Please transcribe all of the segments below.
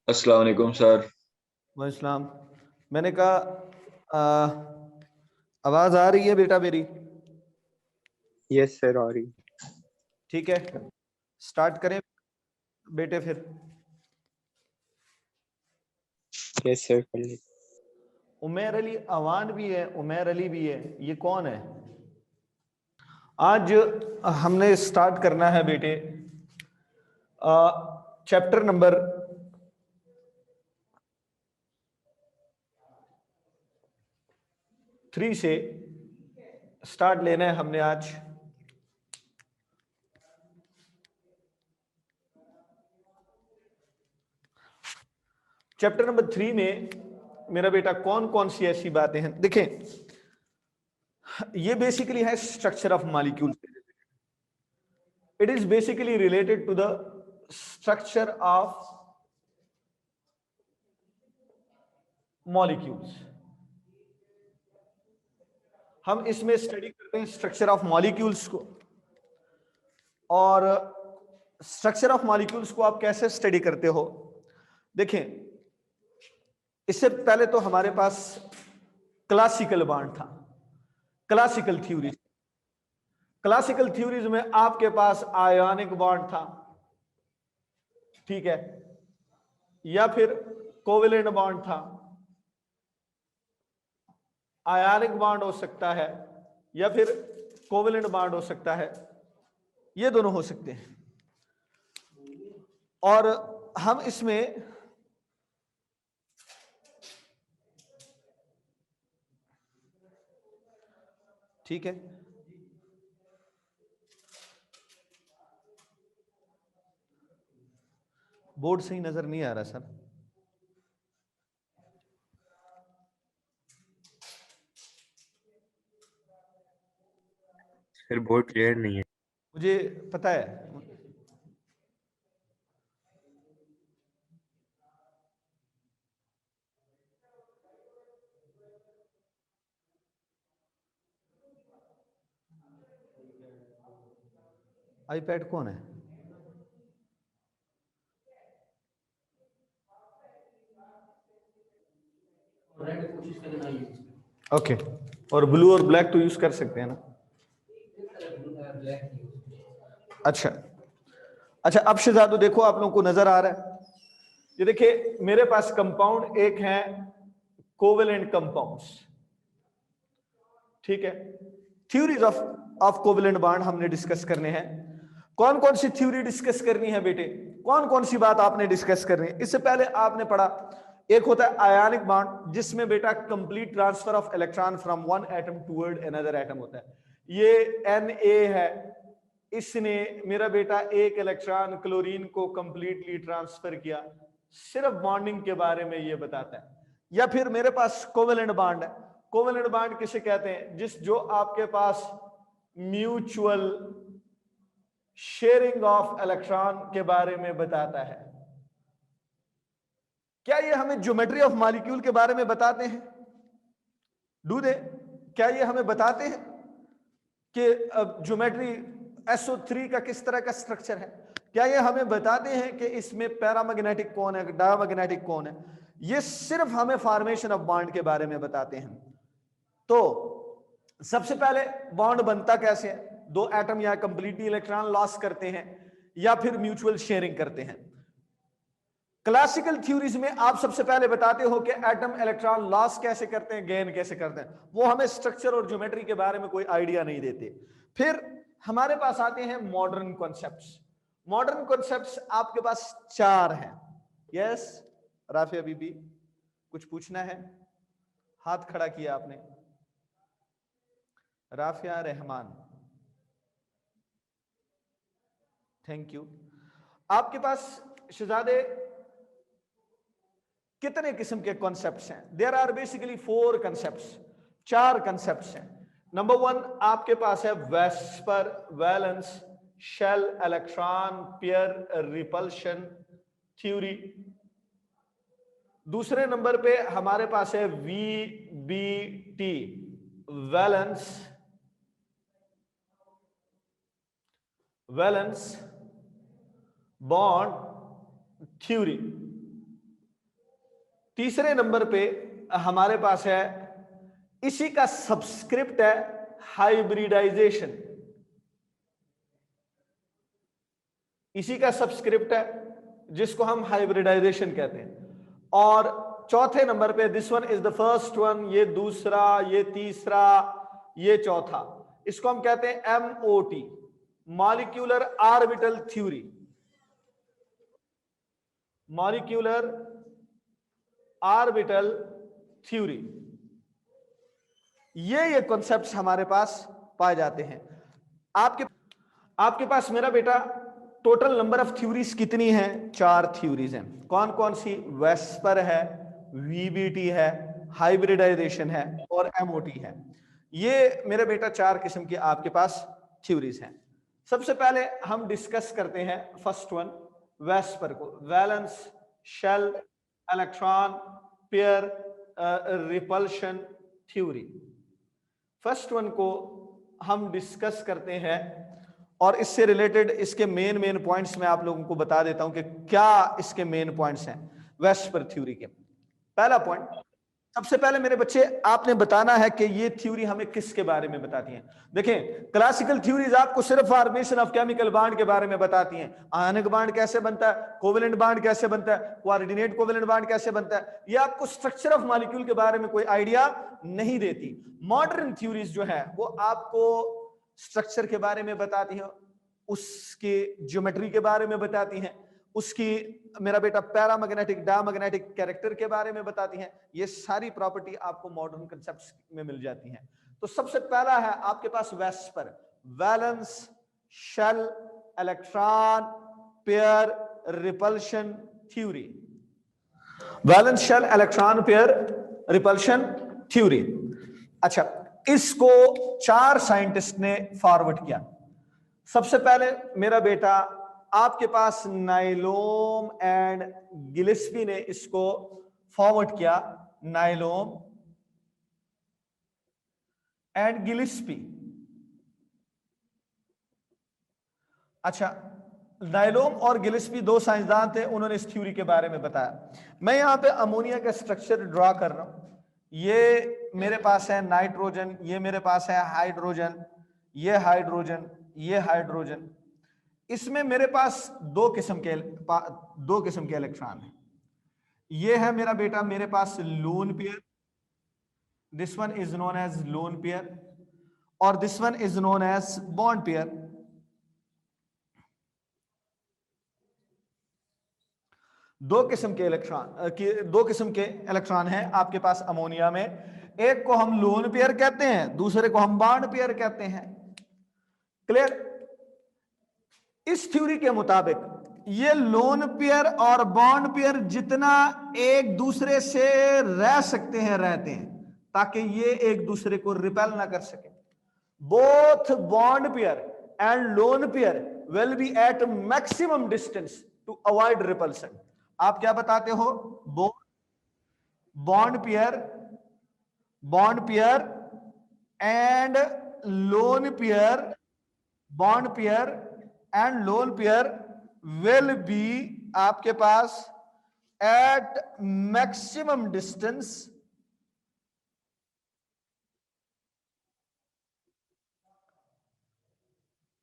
अस्सलाम वालेकुम सर। वालेकुम। मैंने कहा आवाज आ रही है बेटा मेरी? यस सर, आ रही। ठीक है, स्टार्ट करें बेटे फिर। यस सर, कर ली। उमेर अली अवान भी है, उमेर अली भी है, ये कौन है? आज हमने स्टार्ट करना है बेटे चैप्टर नंबर 3 से स्टार्ट लेना है हमने आज। चैप्टर नंबर 3 में मेरा बेटा कौन कौन सी ऐसी बातें हैं देखें। ये बेसिकली है structure of molecule. It is basically related to the structure of molecules. हम इसमें स्टडी करते हैं स्ट्रक्चर ऑफ मॉलिक्यूल्स को। और स्ट्रक्चर ऑफ मॉलिक्यूल्स को आप कैसे स्टडी करते हो? देखें, इससे पहले तो हमारे पास क्लासिकल बॉन्ड था, क्लासिकल थ्योरीज। क्लासिकल थ्योरीज में आपके पास आयोनिक बॉन्ड था, ठीक है, या फिर कोवेलेंट बॉन्ड था। आयोनिक बॉन्ड हो सकता है या फिर कोवेलेंट बॉन्ड हो सकता है, ये दोनों हो सकते हैं। और हम इसमें ठीक है, बोर्ड सही नजर नहीं आ रहा सर। सर बोर्ड क्लियर नहीं है। मुझे पता है। आईपैड कौन है? ओके, और ब्लू और ब्लैक तो यूज कर सकते हैं ना? अच्छा अच्छा, अब शहजादो देखो, आप लोगों को नजर आ रहा है? ये देखिए, मेरे पास कंपाउंड एक है कोवेलेंट कंपाउंड्स, ठीक है। थ्योरीज ऑफ कोवेलेंट बॉन्ड हमने डिस्कस करने हैं। कौन कौन सी थ्योरी डिस्कस करनी है बेटे? कौन कौन सी बात आपने डिस्कस करनी है? इससे पहले आपने पढ़ा, एक होता है आयनिक बॉन्ड, जिसमें बेटा complete transfer of electron from one atom toward another atom होता है। ये Na है, इसने मेरा बेटा एक इलेक्ट्रॉन क्लोरीन को कंप्लीटली ट्रांसफर किया। सिर्फ बॉन्डिंग के बारे में ये बताता है। या फिर मेरे पास कोवेलेंट बॉन्ड है। कोवेलेंट बॉन्ड किसे कहते हैं? जो आपके पास म्यूचुअल शेयरिंग ऑफ इलेक्ट्रॉन के बारे में बताता है। क्या ये हमें ज्योमेट्री ऑफ मॉलिक्यूल के बारे में बताते हैं? Do they? क्या ये हमें बताते हैं कि ज्योमेट्री SO3 का किस तरह का स्ट्रक्चर है? क्या ये हमें बताते हैं कि इसमें पैरामैग्नेटिक कौन है, डायमैग्नेटिक कौन है? ये सिर्फ हमें फॉर्मेशन ऑफ बॉन्ड के बारे में बताते हैं। तो सबसे पहले बॉन्ड बनता कैसे है? दो एटम या कंप्लीटली इलेक्ट्रॉन लॉस करते हैं या फिर म्यूचुअल शेयरिंग करते हैं। क्लासिकल थ्योरीज में आप सबसे पहले बताते हो कि एटम इलेक्ट्रॉन लॉस कैसे करते हैं, गेन कैसे करते हैं। वो हमें स्ट्रक्चर और ज्योमेट्री के बारे में कोई आइडिया नहीं देते। फिर हमारे पास आते हैं मॉडर्न कॉन्सेप्ट्स। मॉडर्न कॉन्सेप्ट्स आपके पास 4 हैं। यस राफिया बीबी, कुछ पूछना है? हाथ खड़ा किया आपने। Rafia Rahman, thank you. आपके पास शहजादे कितने किस्म के कॉन्सेप्ट्स हैं? There are basically 4 concepts, 4 concepts हैं। नंबर 1 आपके पास है VSEPR valence shell electron pair repulsion theory. दूसरे नंबर पे हमारे पास है VBT वैलेंस बॉन्ड थ्योरी। तीसरे नंबर पे हमारे पास है, इसी का सब्सक्रिप्ट है हाइब्रिडाइजेशन। इसी का सब्सक्रिप्ट है जिसको हम हाइब्रिडाइजेशन कहते हैं। और चौथे नंबर पे this one is the first one, ये दूसरा, ये तीसरा, ये चौथा, इसको हम कहते हैं MOT, molecular orbital theory. Molecular orbital theory, ये कॉन्सेप्ट्स हमारे पास पाए जाते हैं। आपके पास मेरा बेटा टोटल नंबर ऑफ थ्योरीज कितनी है? 4 थ्योरीज हैं। कौन कौन सी? वेस्पर है, VBT है, हाइब्रिडाइजेशन है और MOT है। ये मेरे बेटा 4 किस्म की आपके पास थ्योरीज हैं। सबसे पहले हम डिस्कस करते हैं फर्स्ट वन, वेस्पर को, valence shell electron pair repulsion theory. First one को हम डिस्कस करते हैं और इससे रिलेटेड इसके मेन पॉइंट्स मैं आप लोगों को बता देता हूं कि क्या इसके मेन पॉइंट्स हैं वेस्पर थ्योरी के। पहला पॉइंट, सबसे पहले मेरे बच्चे आपने बताना है कि ये थ्योरी हमें किसके बारे में बताती है। देखें, क्लासिकल थ्योरीज आपको सिर्फ फॉर्मेशन ऑफ केमिकल बॉन्ड के बारे में बताती हैं। आयनिक बॉन्ड कैसे बनता है, कोवेलेंट बॉन्ड कैसे बनता है, कोऑर्डिनेट कोवेलेंट बॉन्ड कैसे बनता है, ये आपको स्ट्रक्चर ऑफ मॉलिक्यूल के बारे में कोई आइडिया नहीं देती। मॉडर्न थ्योरीज जो है वो आपको स्ट्रक्चर के बारे में बताती हैं, उसके ज्योमेट्री के बारे में बताती हैं, उसकी मेरा बेटा पैरामैग्नेटिक डायमैग्नेटिक कैरेक्टर के बारे में बताती हैं। ये सारी प्रॉपर्टी आपको मॉडर्न कांसेप्ट्स में मिल जाती हैं। तो सबसे पहला है आपके पास VSEPR, valence shell electron pair repulsion theory. Valence shell electron pair repulsion theory. अच्छा, इसको 4 साइंटिस्ट ने फॉरवर्ड किया। सबसे पहले मेरा बेटा आपके पास नाइलोम एंड गिलेस्पी ने इसको फॉरवर्ड किया। नाइलोम एंड गिलेस्पी। अच्छा, नाइलोम और गिलेस्पी 2 साइंसदान थे, उन्होंने इस थ्योरी के बारे में बताया। मैं यहां पे अमोनिया का स्ट्रक्चर ड्रॉ कर रहा हूं। ये मेरे पास है नाइट्रोजन, ये मेरे पास है हाइड्रोजन, ये हाइड्रोजन, ये हाइड्रोजन। इसमें मेरे पास 2 किस्म के इलेक्ट्रॉन हैं। ये है मेरा बेटा मेरे पास lone pair, this one is known as lone pair, और this one is known as bond pair. दो किस्म के इलेक्ट्रॉन हैं आपके पास अमोनिया में। एक को हम लोन पेयर कहते हैं, दूसरे को हम बॉन्ड पेयर कहते हैं। क्लियर? इस थ्योरी के मुताबिक ये लोन पेयर और बॉन्ड पेयर जितना एक दूसरे से रह सकते हैं रहते हैं, ताकि ये एक दूसरे को रिपेल ना कर सके। Both bond pair and lone pair will be at maximum distance to avoid repulsion. आप क्या बताते हो? Bond pair and lone pair, bond pair and lone pair will be आपके पास at maximum distance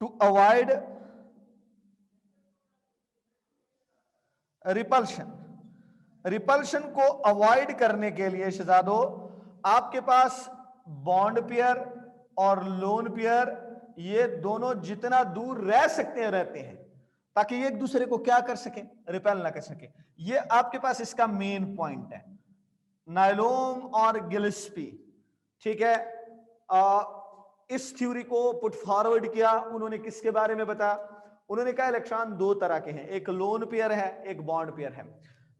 to avoid repulsion. Repulsion को avoid करने के लिए शहजादों आपके पास बॉन्ड पेयर और लोन पेयर ये दोनों जितना दूर रह सकते हैं रहते हैं, ताकि ये एक दूसरे को क्या कर सके? रिपेल ना कर सके। ये आपके पास इसका मेन पॉइंट है, नाइलोम और गिलेस्पी। ठीक है, इस थ्योरी को पुट फॉरवर्ड किया उन्होंने। किसके बारे में बताया? उन्होंने कहा इलेक्ट्रॉन 2 तरह के हैं, एक लोन पेयर है, एक बॉन्ड पेयर है।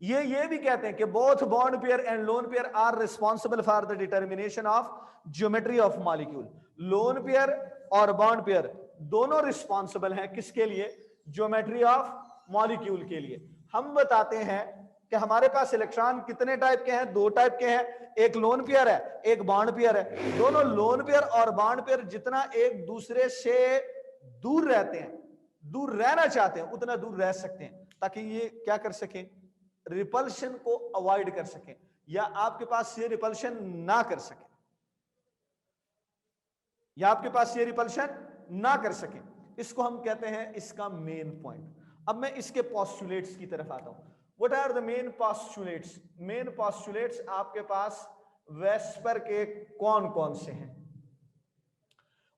ये भी कहते हैं कि both bond pair and lone pair are responsible for the determination of geometry of molecule. Lone pair और बॉन्ड पेयर दोनों रिस्पॉन्सिबल हैं किसके लिए? ज्योमेट्री ऑफ मॉलिक्यूल के लिए। हम बताते हैं कि हमारे पास इलेक्ट्रॉन कितने टाइप के हैं? 2 टाइप के हैं, एक लोन पेयर है, एक बॉन्ड पेयर है। दोनों लोन पेयर और बॉन्ड पेयर जितना एक दूसरे से दूर रहते हैं, दूर रहना चाहते हैं, उतना दूर रह सकते हैं, ताकि ये क्या कर सके? रिपल्शन को अवॉइड कर सके या आपके पास ये रिपल्शन ना कर सके, या आपके पास ये रिपल्शन ना कर सके, इसको हम कहते हैं इसका मेन पॉइंट। अब मैं इसके पोस्टुलेट्स की तरफ आता हूं। What are the main postulates? Main postulates आपके पास वेस्पर के कौन कौन से हैं?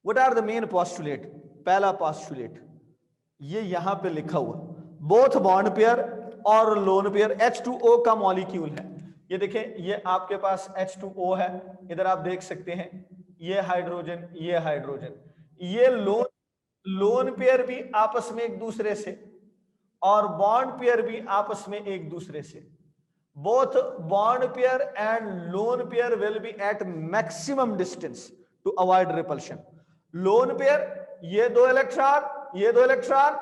What are the main postulate? पहला पोस्टुलेट ये यहां पे लिखा हुआ, बोथ बॉन्ड पेयर और लोन पेयर H2O का मॉलिक्यूल है। ये देखें, ये आपके पास H2O है, इधर आप देख सकते हैं, ये हाइड्रोजन, ये हाइड्रोजन, ये लोन पेयर भी आपस में एक दूसरे से और बॉन्ड पेयर भी आपस में एक दूसरे से। Both bond pair and lone pair will be at maximum distance to avoid repulsion. Lone pair ये दो इलेक्ट्रॉन, ये दो इलेक्ट्रॉन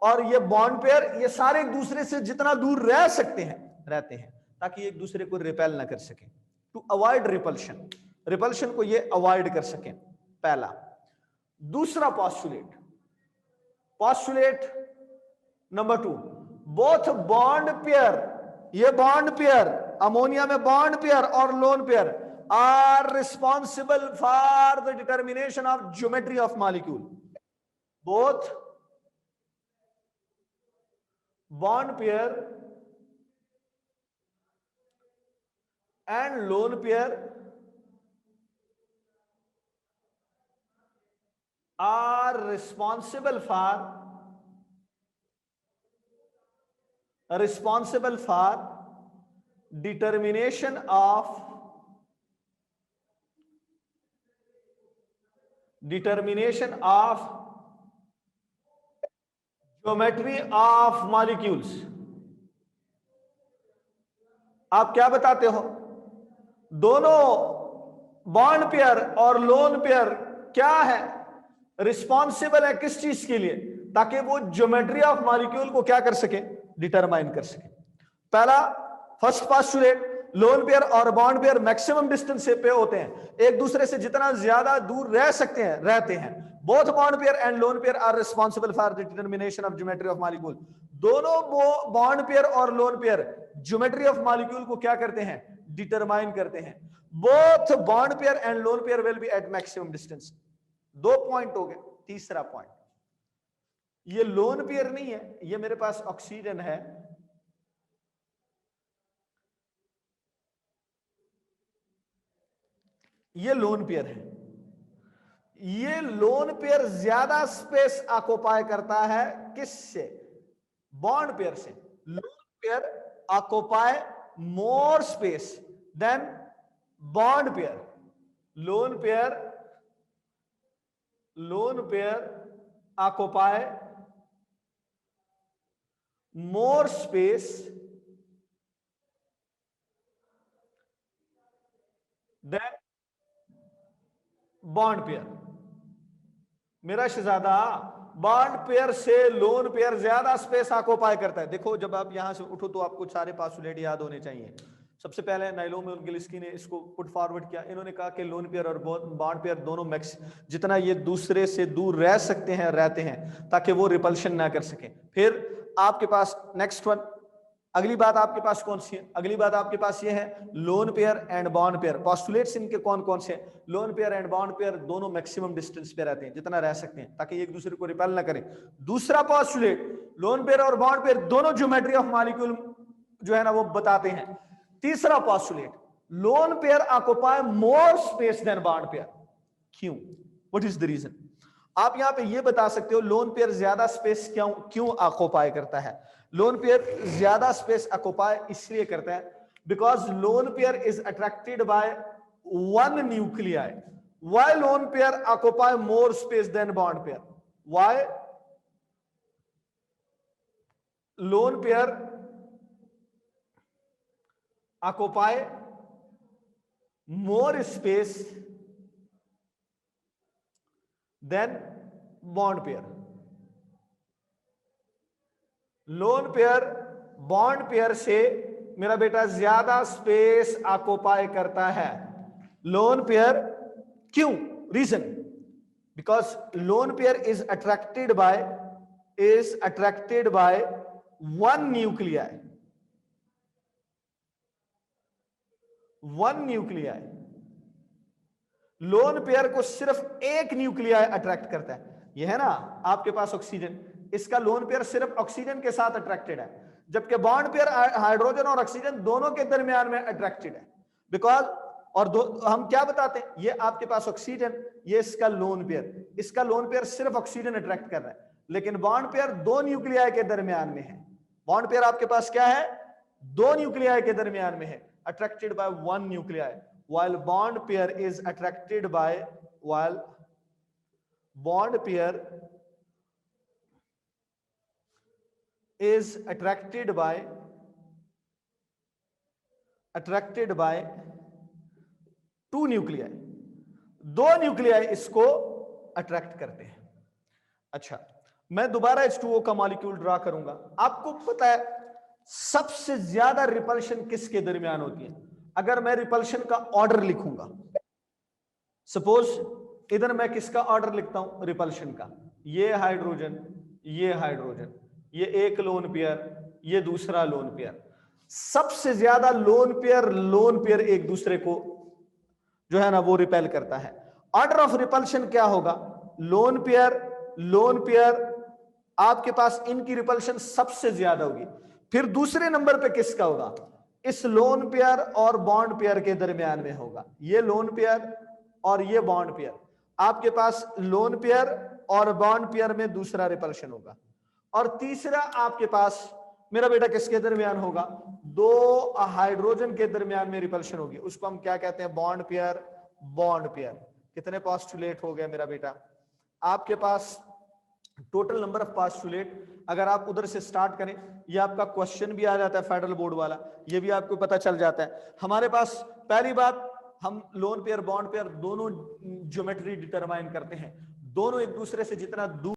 और ये बॉन्ड पेयर, ये सारे एक दूसरे से जितना दूर रह सकते हैं रहते हैं ताकि एक दूसरे को रिपेल ना कर सके, टू अवॉइड रिपल्शन, रिपल्शन को ये अवॉइड कर सके, पहला। दूसरा postulate, postulate number 2, both bond pair, ये बॉन्ड पेयर, अमोनिया में बॉन्ड पेयर और lone pair are responsible for the determination of geometry of molecule. Both bond pair and lone pair are responsible for determination of geometry of molecules. आप क्या बताते हो? दोनों bond pair और lone pair क्या है? Responsible है किस चीज के लिए? ताकि वो ज्योमेट्री ऑफ मॉलिक्यूल को क्या कर सके? डिटरमाइन कर सके। पहला, फर्स्ट पोस्टुलेट, लोन पेयर और बॉन्ड पेयर मैक्सिमम डिस्टेंस से पे होते हैं, एक दूसरे से जितना ज्यादा दूर रह सकते हैं रहते हैं। Both bond pair and lone pair are responsible for the determination of geometry of molecule. दोनों बॉन्ड पेयर और lone pair geometry of molecule को क्या करते हैं? डिटरमाइन करते हैं। Both bond pair and lone pair will be at maximum distance. 2 point हो गए। तीसरा पॉइंट, ये लोन पेयर नहीं है, ये मेरे पास ऑक्सीजन है, ये लोन पेयर है। ये लोन पेयर ज्यादा स्पेस ऑक्युपाई करता है किससे? बॉन्ड पेयर से। Lone pair occupy more space than bond pair. Lone pair occupy more space than bond pair. मेरा शहजादा, बॉन्ड पेयर से लोन पेयर ज्यादा स्पेस ऑक्युपाई करता है। देखो, जब आप यहां से उठो तो आपको सारे पोस्टुलेट याद होने चाहिए। सबसे पहले नाइलोम और गिलिस्की ने इसको पुट फॉरवर्ड किया। इन्होंने कहा कि लोन पेयर और बॉन्ड पेयर दोनों मैक्स जितना ये दूसरे से दूर रह सकते हैं रहते हैं ताकि वो रिपल्शन ना कर सके। फिर आपके पास नेक्स्ट वन, अगली बात आपके पास कौन सी है? अगली बात आपके पास ये है lone pair and bond pair. Postulates इनके कौन कौन से हैं? Lone pair and bond pair दोनों मैक्सिमम डिस्टेंस पे रहते हैं, जितना रह सकते हैं ताकि एक दूसरे को रिपेल ना करें। दूसरा पोस्टुलेट, लोन पेयर और बॉन्ड पेयर दोनों ज्योमेट्री ऑफ मॉलिक्यूल जो है ना वो बताते हैं। तीसरा postulate, lone pair occupy more space than bond pair. क्यों? What is the reason? आप यहां पे ये बता सकते हो लोन पेयर ज्यादा स्पेस क्यों ऑक्युपाई करता है। लोन पेयर ज्यादा स्पेस ऑक्युपाई इसलिए करता है because lone pair is attracted by one nuclei. Why lone pair occupy more space than bond pair? Why lone pair occupy more space than bond pair? Lone pair bond pair से मेरा बेटा ज्यादा space occupy करता है। Lone pair क्यों? Reason, because lone pair is attracted by one nuclei. One nuclei. Lone pair को सिर्फ एक न्यूक्लियाई अट्रैक्ट करता है। यह है ना आपके पास ऑक्सीजन, इसका लोन पेयर सिर्फ ऑक्सीजन के साथ अट्रैक्टेड है, जबकि बॉन्ड पेयर हाइड्रोजन और ऑक्सीजन दोनों के दरमियान में अट्रैक्टेड है। बिकॉज और हम क्या बताते हैं, ये आपके पास ऑक्सीजन, ये इसका लोन पेयर, इसका लोन पेयर सिर्फ ऑक्सीजन अट्रैक्ट कर रहा है, लेकिन बॉन्ड पेयर दो न्यूक्लियाई के दरमियान में है। बॉन्ड पेयर आपके पास क्या है, दो न्यूक्लियाई के दरमियान में है, attracted by one nuclei, while bond pair is attracted by while bond pair is attracted by two nuclei, दो न्यूक्लियाई इसको अट्रैक्ट करते हैं। अच्छा, मैं दोबारा H2O का मॉलिक्यूल ड्रा करूंगा। आपको पता है सबसे ज्यादा रिपल्शन किसके दरमियान होती है? अगर मैं रिपल्शन का ऑर्डर लिखूंगा, सपोज इधर मैं किसका ऑर्डर लिखता हूं, रिपल्शन का, ये हाइड्रोजन, ये हाइड्रोजन, ये एक लोन पेयर, ये दूसरा लोन पेयर। सबसे ज्यादा लोन पेयर एक दूसरे को जो है ना वो रिपेल करता है। ऑर्डर ऑफ रिपल्शन क्या होगा, लोन पेयर आपके पास इनकी रिपल्शन सबसे ज्यादा होगी। फिर दूसरे नंबर पे किसका होगा, इस लोन पेयर और बॉन्ड पेयर के दरमियान में होगा। ये लोन पेयर और ये बॉन्ड पेयर, आपके पास लोन पेयर और बॉन्ड पेयर में दूसरा रिपल्शन होगा। और तीसरा आपके पास मेरा बेटा किसके दरमियान होगा, दो हाइड्रोजन के दरमियान में रिपल्शन होगी, उसको हम क्या कहते हैं, बॉन्ड पेयर। बॉन्ड पेयर कितने पोस्टुलेट हो गए मेरा बेटा, आपके पास टोटल नंबर ऑफ पोस्टुलेट। अगर आप उधर से स्टार्ट करें, ये आपका क्वेश्चन भी आ जाता है फेडरल बोर्ड वाला, ये भी आपको पता चल जाता है। हमारे पास पहली बात, हम लोन पेयर बॉन्ड पेयर दोनों ज्योमेट्री डिटरमाइन करते हैं, दोनों एक दूसरे से जितना दूर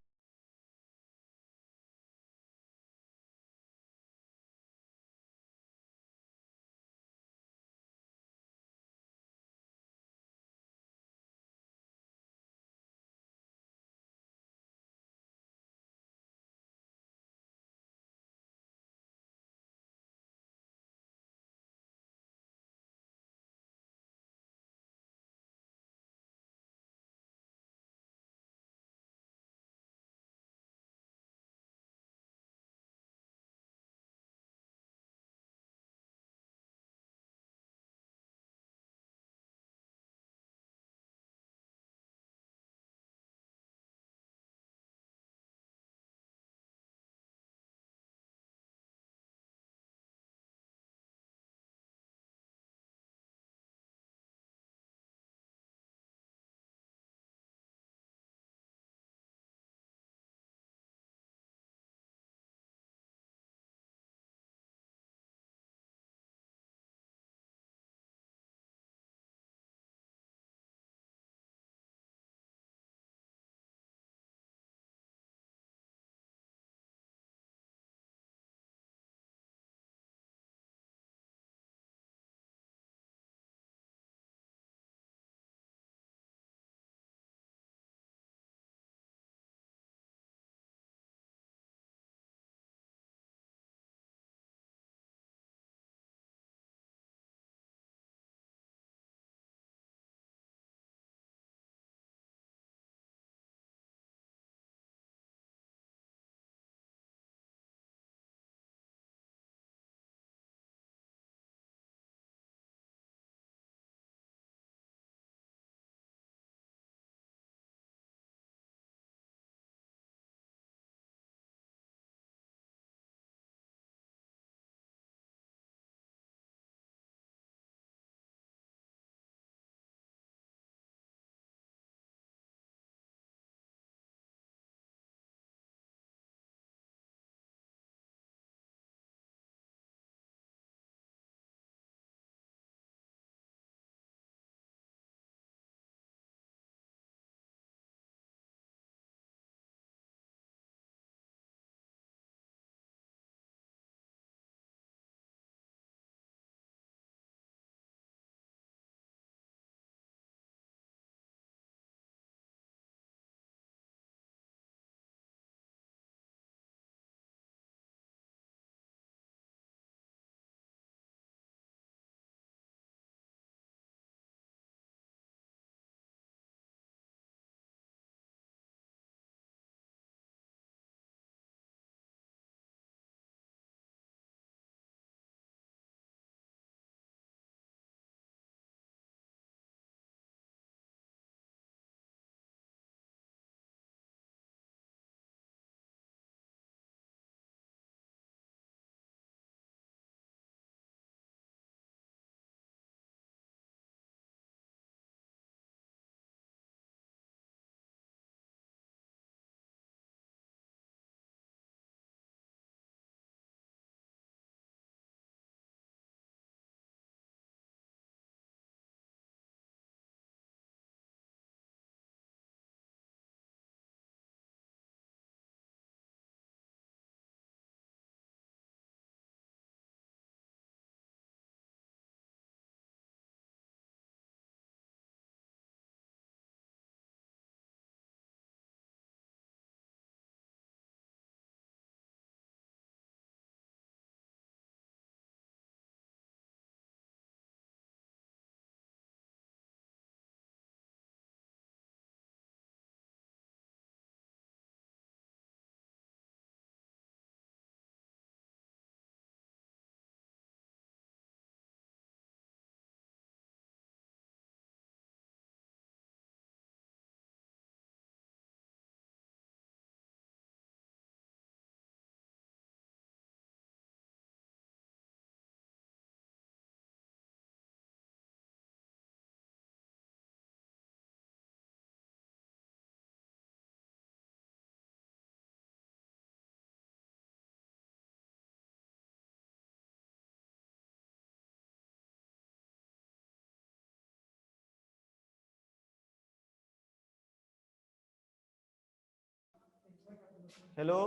हेलो,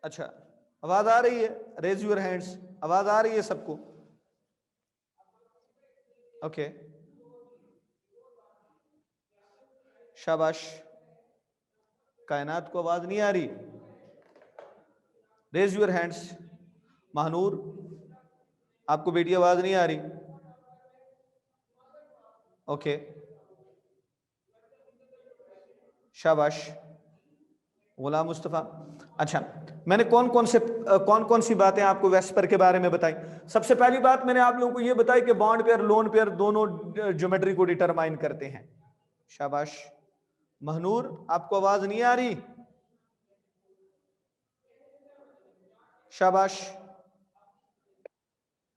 अच्छा आवाज आ रही है? Raise your hands. आवाज आ रही है सबको? ओके, शाबाश। कायनात को आवाज नहीं आ रही? Raise your hands. महानूर, आपको बेटी आवाज नहीं आ रही? ओके, शाबाश। गुलाम मुस्तफा, अच्छा मैंने कौन कौन सी बातें आपको वेस्पर के बारे में बताई? सबसे पहली बात मैंने आप लोगों को यह बताई कि बॉन्ड पेयर लोन पेयर दोनों ज्योमेट्री को डिटरमाइन करते हैं। शाबाश। महनूर, आपको आवाज नहीं आ रही? शाबाश।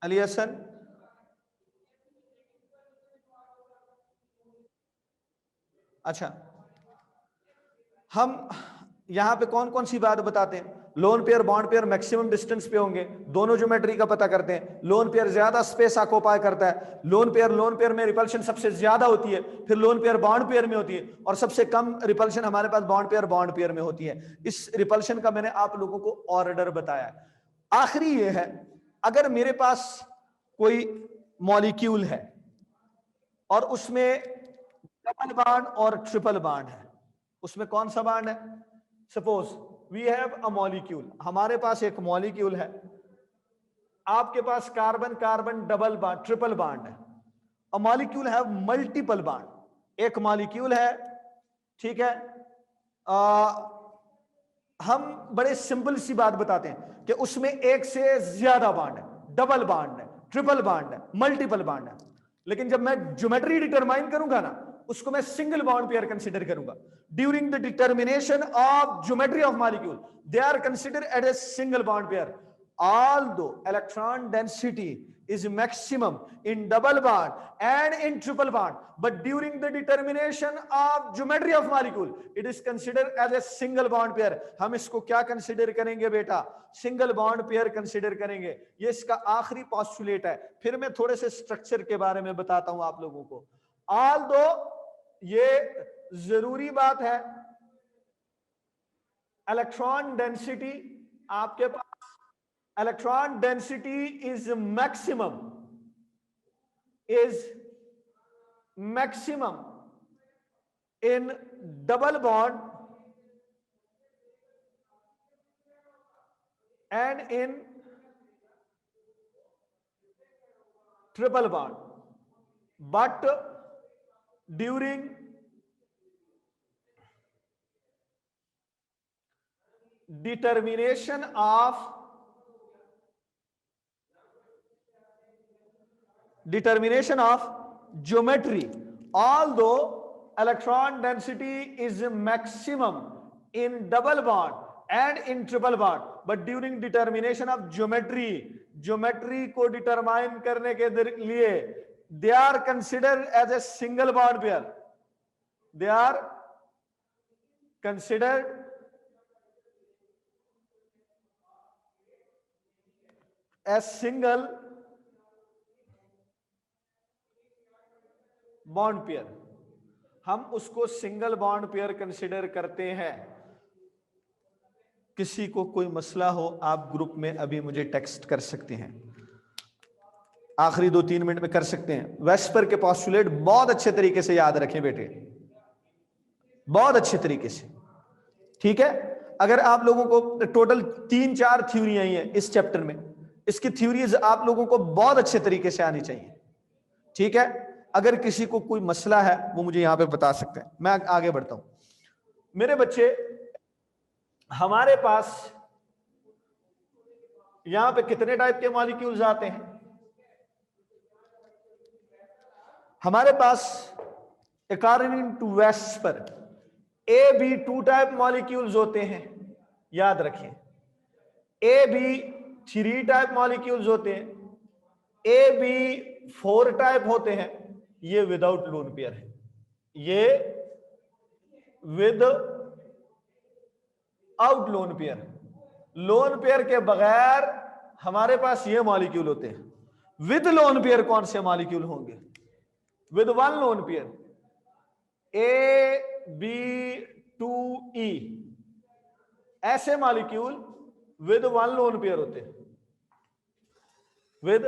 अली हसन, अच्छा हम यहां पे कौन कौन सी बात बताते हैं? Loan pair bond pair maximum distance पे होंगे, दोनों ज्योमेट्री का पता करते हैं। लोन पेयर ज्यादा स्पेस ऑक्युपाई करता है। लोन पेयर में रिपल्शन सबसे ज्यादा होती है, फिर लोन पेयर बॉन्ड पेयर में होती है, और सबसे कम रिपल्शन हमारे पास बॉन्ड पेयर में होती है। इस रिपल्शन का मैंने आप लोगों को ऑर्डर बताया। आखिरी ये है, अगर मेरे पास कोई मॉलिक्यूल है और उसमें डबल बॉन्ड और ट्रिपल बॉन्ड है, उसमें कौन सा बॉन्ड है? Suppose we have a molecule, हमारे पास एक मॉलिक्यूल है, आपके पास carbon carbon double bond triple bond है। A molecule have multiple bond, एक मॉलिक्यूल है, ठीक है। हम बड़े सिंपल सी बात बताते हैं कि उसमें एक से ज्यादा बॉन्ड है, डबल बॉन्ड है, ट्रिपल बॉन्ड है, मल्टीपल बॉन्ड है। लेकिन जब मैं ज्योमेट्री डिटरमाइन करूंगा ना, उसको मैं सिंगल बॉन्ड पेयर कंसीडर करूंगा। During the determination of geometry of molecule they are considered as a single bond pair, although electron density is maximum in double bond and in triple bond, but during the determination of geometry of molecule it is considered as a single bond pair। हम इसको क्या consider करेंगे बेटा? Single bond pair consider करेंगे। ये इसका आखिरी postulate है। फिर मैं थोड़े से स्ट्रक्चर के बारे में बताता हूं आप लोगों को। although ये जरूरी बात है, इलेक्ट्रॉन डेंसिटी आपके पास, electron density is maximum in double bond and in triple bond, but during determination of geometry, although electron density is maximum in double bond and in triple bond, but during determination of geometry को determine करने के लिए they are considered as a single bond pair, they are considered as single bond pair. हम उसको single bond pair consider करते हैं। किसी को कोई मसला हो, आप ग्रुप में अभी मुझे टेक्स्ट कर सकते हैं, आखिरी 2-3 मिनट में कर सकते हैं। वेस्पर के पोस्टुलेट बहुत अच्छे तरीके से याद रखें बेटे, बहुत अच्छे तरीके से, ठीक है। अगर आप लोगों को टोटल 3-4 थ्योरियां ही हैं इस चैप्टर में, इसकी थ्योरीज आप लोगों को बहुत अच्छे तरीके से आनी चाहिए, ठीक है। अगर किसी को कोई मसला है वो मुझे यहां पे बता सकते हैं। मैं आगे बढ़ता हूं। मेरे बच्चे, हमारे पास यहां पे कितने टाइप के मॉलिक्यूल्स आते हैं? हमारे पास according to VSEPR A B 2 type molecules होते हैं, याद रखें। ए बी 3 टाइप मॉलिक्यूल्स होते हैं, ए बी 4 टाइप होते हैं। ये विदाउट लोन पेयर है, ये with out lone pair. Lone pair के बगैर हमारे पास ये मॉलिक्यूल होते हैं। विद लोन पेयर कौन से मॉलिक्यूल होंगे? With 1 lone pair A B 2e, ऐसे मॉलिक्यूल विद 1 लोन पेयर होते हैं, विद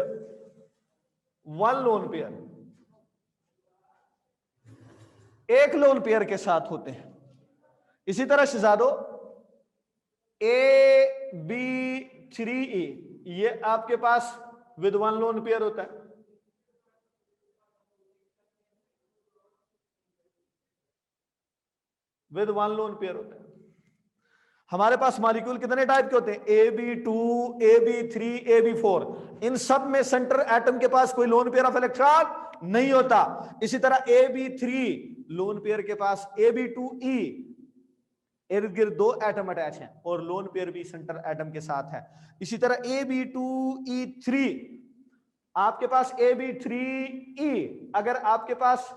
1 लोन पेयर, एक लोन पेयर के साथ होते हैं। इसी तरह शहजादों AB3E, ये आपके पास विद 1 लोन पेयर होता है। विद 1 लोन पेयर होता है। हमारे पास मॉलिक्यूल कितने टाइप के होते हैं? AB2, AB3, AB4। इन सब में सेंटर एटम के पास कोई लोन पेयर ऑफ इलेक्ट्रॉन नहीं होता। इसी तरह AB3 लोन पेयर के पास AB2E इर्द गिर्द 2 एटम अटैच हैं और लोन पेयर भी सेंटर एटम के साथ है। इसी तरह AB2E3 आपके पास AB3E, अगर आपके पास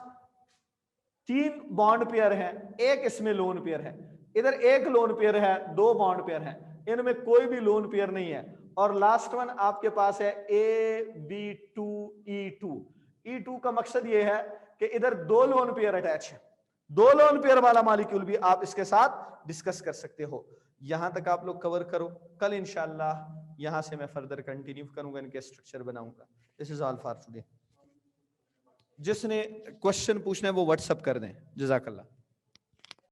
3 बॉन्ड पेयर हैं, एक इसमें लोन पेयर है, इधर एक लोन पेयर है, 2 बॉन्ड पेयर हैं, इनमें कोई भी लोन पेयर नहीं है। और लास्ट वन आपके पास है AB2E2। E2 का मकसद यह है कि इधर 2 लोन पेयर अटैच है, 2 लोन पेयर वाला मॉलिक्यूल भी आप इसके साथ डिस्कस कर सकते हो। यहां तक आप लोग कवर करो, कल इंशाल्लाह यहां से मैं फर्दर कंटिन्यू करूंगा, इनके स्ट्रक्चर बनाऊंगा। This is all for today. जिसने क्वेश्चन पूछना है वो व्हाट्सएप कर दें। जज़ाकल्लाह।